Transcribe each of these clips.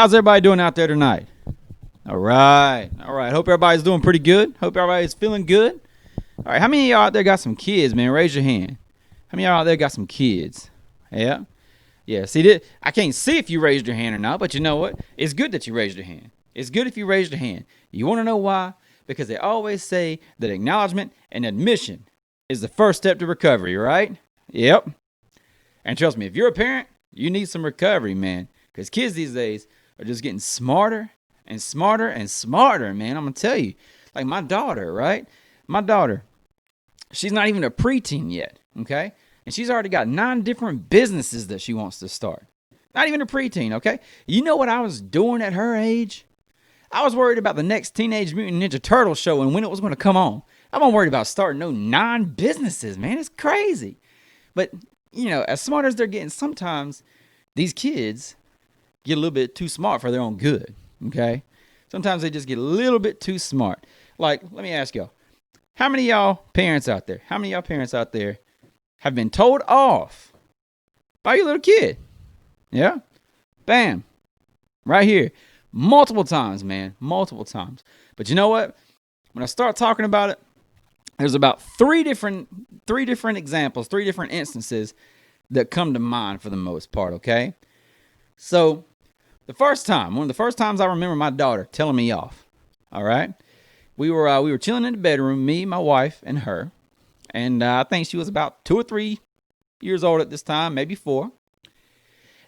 how's everybody doing out there tonight? All right. All right. Hope everybody's doing pretty good. Hope everybody's feeling good. All right. How many of y'all out there got some kids, man? Raise your hand. How many of y'all out there got some kids? Yeah. Yeah. See, I can't see if you raised your hand or not, but you know what? It's good that you raised your hand. It's good if you raised your hand. You want to know why? Because they always say that acknowledgement and admission is the first step to recovery, right? Yep. And trust me, if you're a parent, you need some recovery, man. Because kids these days are just getting smarter and smarter and smarter, man. I'm going to tell you. Like my daughter, right? My daughter, she's not even a preteen yet, okay? And she's already got 9 different businesses that she wants to start. Not even a preteen, okay? You know what I was doing at her age? I was worried about the next Teenage Mutant Ninja Turtle show and when it was going to come on. I'm not worried about starting no 9 businesses, man. It's crazy. But, you know, as smart as they're getting, sometimes these kids get a little bit too smart for their own good, okay? Sometimes they just get a little bit too smart. Like, let me ask y'all, how many of y'all parents out there have been told off by your little kid? Yeah? Bam. Right here. Multiple times, man. Multiple times. But you know what? When I start talking about it, there's about three different examples, 3 different instances that come to mind for the most part, okay? So, one of the first times I remember my daughter telling me off, all right? We were chilling in the bedroom, me, my wife, and her. And I think she was about 2 or 3 years old at this time, maybe 4.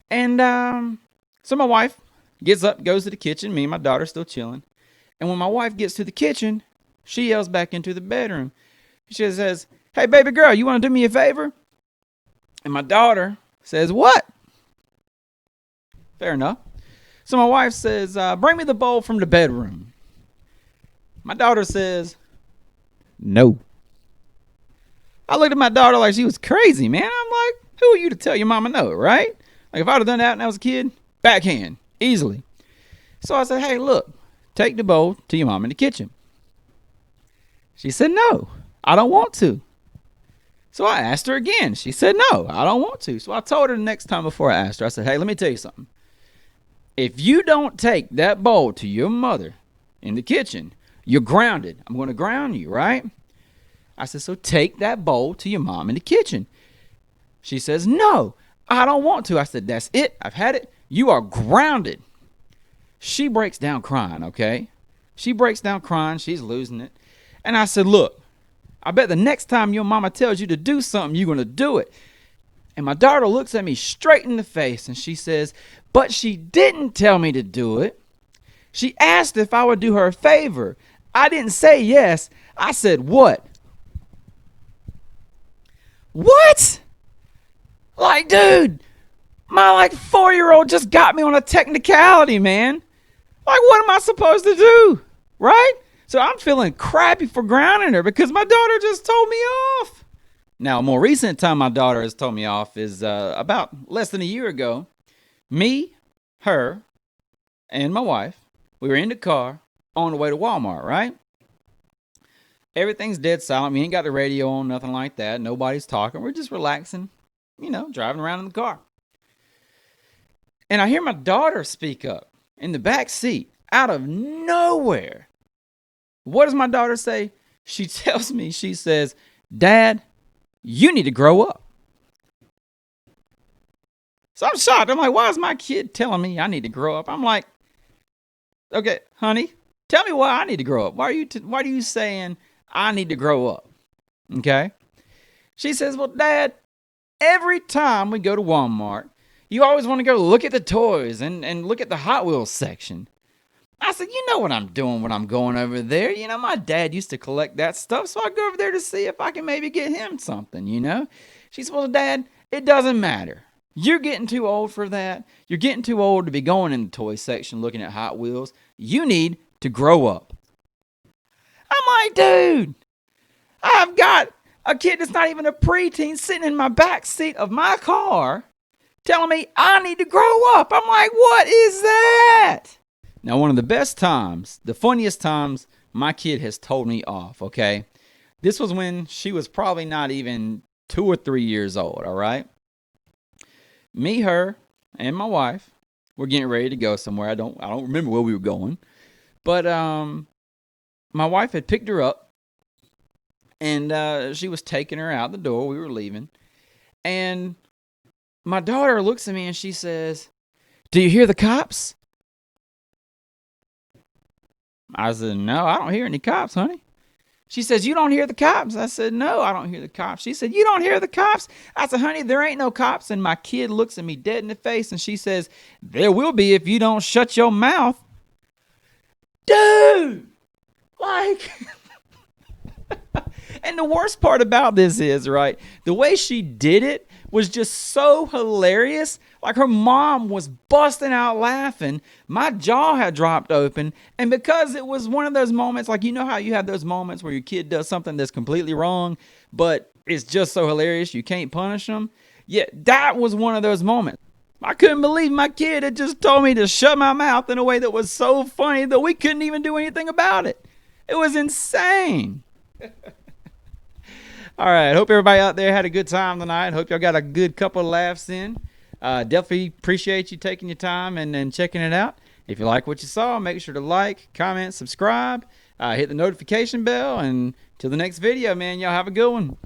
And so my wife gets up, goes to the kitchen. Me and my daughter still chilling. And when my wife gets to the kitchen, she yells back into the bedroom. She says, "Hey, baby girl, you want to do me a favor?" And my daughter says, "What?" Fair enough. So my wife says, "Bring me the bowl from the bedroom." My daughter says, "No." I looked at my daughter like she was crazy, man. I'm like, who are you to tell your mama no, right? Like if I'd have done that when I was a kid, backhand, easily. So I said, "Hey, look, take the bowl to your mom in the kitchen." She said, "No, I don't want to." So I asked her again. She said, "No, I don't want to." So I told her the next time before I asked her, I said, "Hey, let me tell you something. If you don't take that bowl to your mother in the kitchen, you're grounded. I'm going to ground you, right?" I said, "So take that bowl to your mom in the kitchen." She says, "No, I don't want to." I said, "That's it. I've had it. You are grounded." She breaks down crying, okay? She breaks down crying. She's losing it. And I said, "Look, I bet the next time your mama tells you to do something, you're going to do it." And my daughter looks at me straight in the face and she says, "But she didn't tell me to do it. She asked if I would do her a favor. I didn't say yes. I said what?" What? Like, dude, my 4-year-old just got me on a technicality, man. Like, what am I supposed to do? Right? So I'm feeling crappy for grounding her because my daughter just told me off. Now, a more recent time my daughter has told me off is about less than a year ago. Me, her, and my wife, we were in the car on the way to Walmart, right? Everything's dead silent. We ain't got the radio on, nothing like that. Nobody's talking. We're just relaxing, driving around in the car. And I hear my daughter speak up in the back seat out of nowhere. What does my daughter say? She tells me, she says, "Dad, you need to grow up." So I'm shocked. I'm like, why is my kid telling me I need to grow up? I'm like, okay, honey, tell me why I need to grow up. Why are you saying I need to grow up? Okay. She says, "Well, Dad, every time we go to Walmart, you always want to go look at the toys and look at the Hot Wheels section." I said, "You know what I'm doing when I'm going over there. My dad used to collect that stuff, so I go over there to see if I can maybe get him something, She said, "Well, Dad, it doesn't matter. You're getting too old for that. You're getting too old to be going in the toy section looking at Hot Wheels. You need to grow up." I'm like, dude, I've got a kid that's not even a preteen sitting in my back seat of my car telling me I need to grow up. I'm like, what is that? Now, one of the best times, the funniest times my kid has told me off, okay? This was when she was probably not even 2 or 3 years old, all right? Me, her, and my wife, We're getting ready to go somewhere. I don't remember where we were going. But my wife had picked her up, and she was taking her out the door. We were leaving. And my daughter looks at me and she says, "Do you hear the cops?" I said, "No, I don't hear any cops, honey." She says, "You don't hear the cops?" I said, "No, I don't hear the cops." She said, "You don't hear the cops?" I said, "Honey, there ain't no cops." And my kid looks at me dead in the face and she says, "There will be if you don't shut your mouth." Dude, like, and the worst part about this is, right, the way she did it was just so hilarious. Like, her mom was busting out laughing. My jaw had dropped open. And because it was one of those moments, like, you know how you have those moments where your kid does something that's completely wrong, but it's just so hilarious you can't punish them? Yeah, that was one of those moments. I couldn't believe my kid had just told me to shut my mouth in a way that was so funny that we couldn't even do anything about it. It was insane. All right. Hope everybody out there had a good time tonight. Hope y'all got a good couple of laughs in. Definitely appreciate you taking your time and checking it out. If you like what you saw, make sure to like, comment, subscribe, hit the notification bell. And till the next video, man, y'all have a good one.